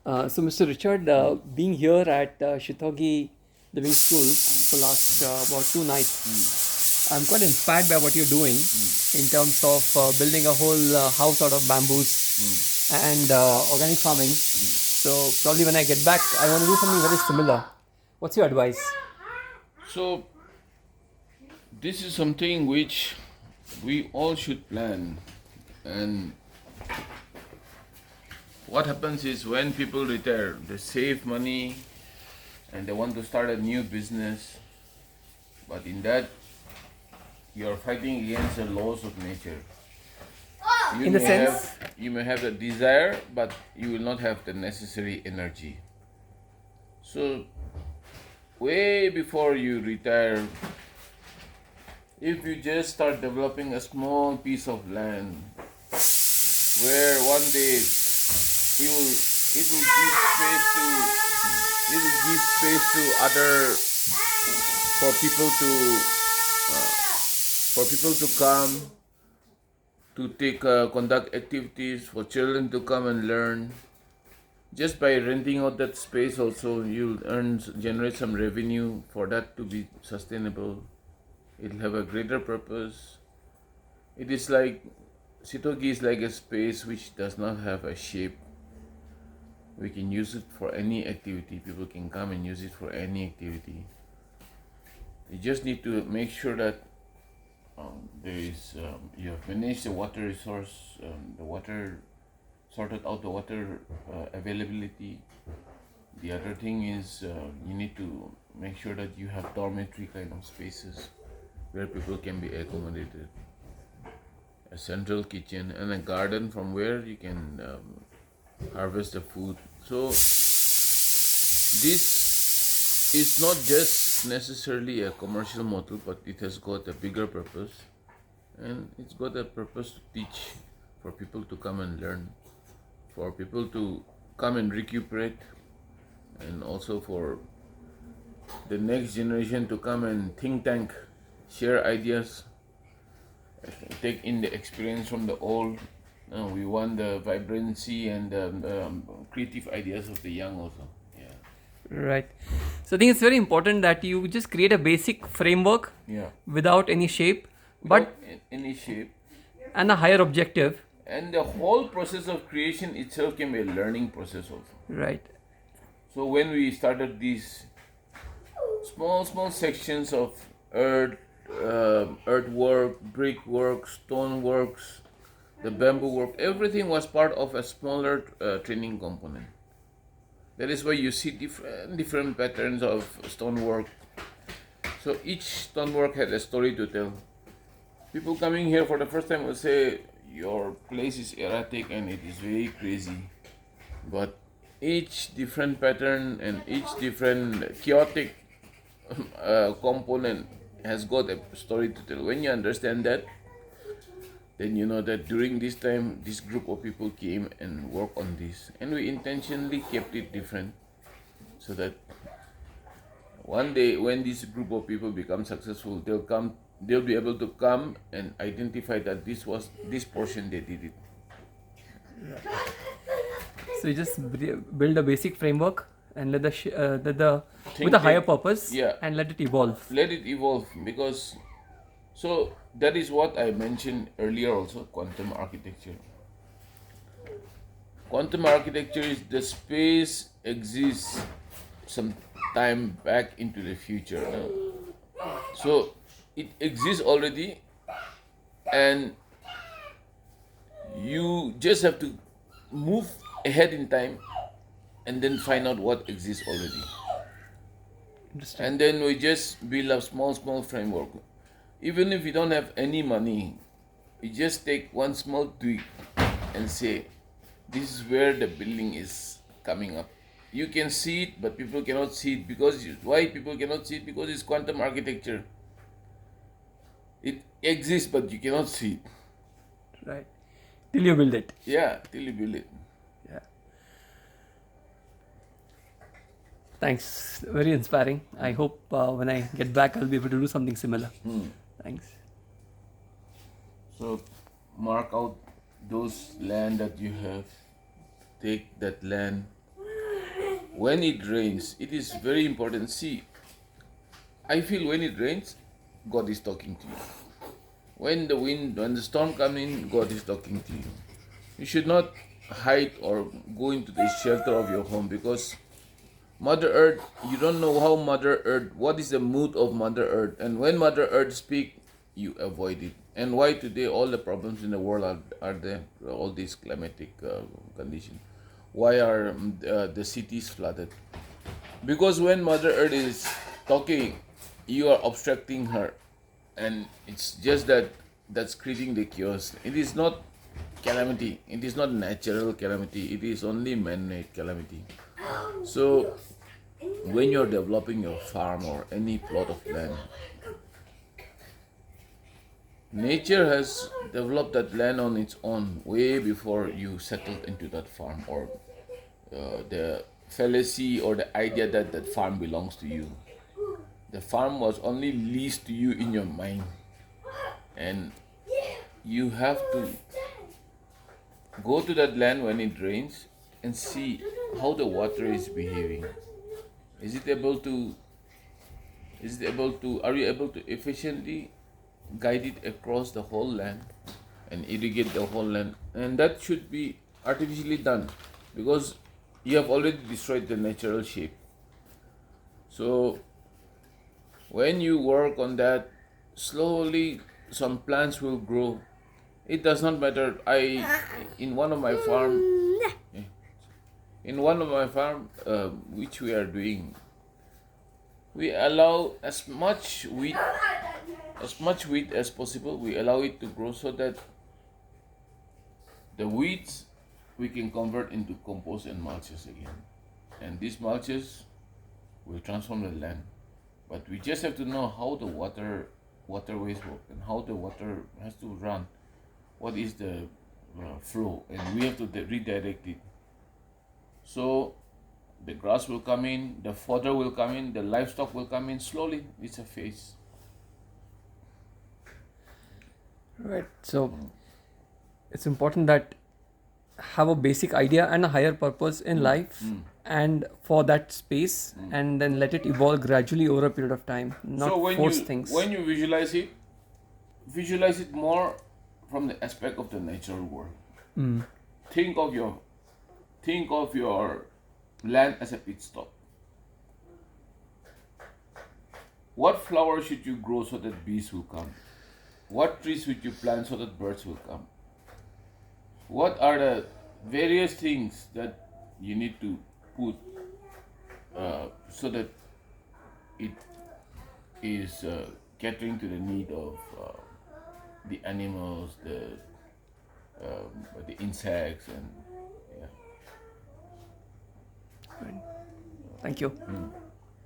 So, Mr. Richard, being here at Seithogei Living School for last about 2 nights, I'm quite inspired by what you're doing in terms of building a whole house out of bamboos and organic farming. So, probably when I get back, I want to do something very similar. What's your advice? So, this is something which we all should plan. And what happens is when people retire, they save money and they want to start a new business. But in that, you're fighting against the laws of nature. In the sense, You may have the desire, but you will not have the necessary energy. So, way before you retire, if you just start developing a small piece of land where one day it will give space to other for people to come to take conduct activities, for children to come and learn. Just by renting out that space also, you'll generate some revenue for that to be sustainable. It'll have a greater purpose. It is like Seithogei is like a space which does not have a shape. We can use it for any activity. People can come and use it for any activity. You just need to make sure that you have managed the water resource, sorted out the water availability. The other thing is you need to make sure that you have dormitory kind of spaces where people can be accommodated. A central kitchen and a garden from where you can harvest the food. So this is not just necessarily a commercial model, but it has got a bigger purpose, and it's got a purpose to teach, for people to come and learn, for people to come and recuperate, and also for the next generation to come and think tank, share ideas, take in the experience from the old. We want the vibrancy and creative ideas of the young also. Yeah. right. So, I think it's very important that you just create a basic framework Yeah. without any shape, Without but any shape. and a higher objective. And the whole process of creation itself can be a learning process also. Right. So when we started these small sections of earthwork, brickwork, stoneworks, the bamboo work, everything was part of a smaller training component. That is why you see different patterns of stonework. So each stonework had a story to tell. People coming here for the first time will say, your place is erratic and it is very crazy. But each different pattern and each different chaotic component has got a story to tell. When you understand that, then you know that during this time, this group of people came and worked on this. And we intentionally kept it different so that one day when this group of people become successful, they'll be able to come and identify that this portion they did it. So you just build a basic framework and let the Think with a higher tank. purpose, Yeah. and let it evolve. Let it evolve, because so that is what I mentioned earlier also, quantum architecture. Quantum architecture is the space exists some time back into the future. So it exists already, and you just have to move ahead in time and then find out what exists already. Interesting. And then we just build a small framework. Even if we don't have any money, we just take one small tweak and say, this is where the building is coming up. You can see it, but people cannot see it. Because why people cannot see it? Because it's quantum architecture. It exists, but you cannot see it. Right. Till you build it. Yeah, till you build it. Yeah. Thanks. Very inspiring. I hope when I get back, I'll be able to do something similar. Thanks. So mark out those land that you have. Take that land, when it rains, it is very important. See, I feel when it rains, God is talking to you. When the storm comes in, God is talking to you. You should not hide or go into the shelter of your home, because Mother Earth, you don't know how Mother Earth, what is the mood of Mother Earth, and when Mother Earth speak, you avoid it. And why today all the problems in the world are there, all these climatic conditions? Why are the cities flooded? Because when Mother Earth is talking, you are obstructing her, and it's just that's creating the chaos. It is not calamity. It is not natural calamity. It is only man-made calamity. So when you're developing your farm or any plot of land, nature has developed that land on its own way before you settled into that farm, or the fallacy or the idea that that farm belongs to you. The farm was only leased to you in your mind, and you have to go to that land when it rains and see how the water is behaving. Is it able to are you able to efficiently guide it across the whole land and irrigate the whole land? And that should be artificially done, because you have already destroyed the natural shape. So when you work on that, slowly some plants will grow. It does not matter. In one of my farm, which we are doing, we allow as much wheat as possible. We allow it to grow so that the weeds we can convert into compost and mulches again, and these mulches will transform the land. But we just have to know how the waterways work and how the water has to run. What is the flow, and we have to redirect it. So the grass will come in, the fodder will come in, the livestock will come in slowly. It's a phase. Right. So it's important that have a basic idea and a higher purpose in life, and for that space, and then let it evolve gradually over a period of time, not So force things. when you visualize it more from the aspect of the natural world. Think of your land as a pit stop. What flowers should you grow so that bees will come? What trees should you plant so that birds will come? What are the various things that you need to put so that it is catering to the need of the animals, the insects, and yeah. Thank you.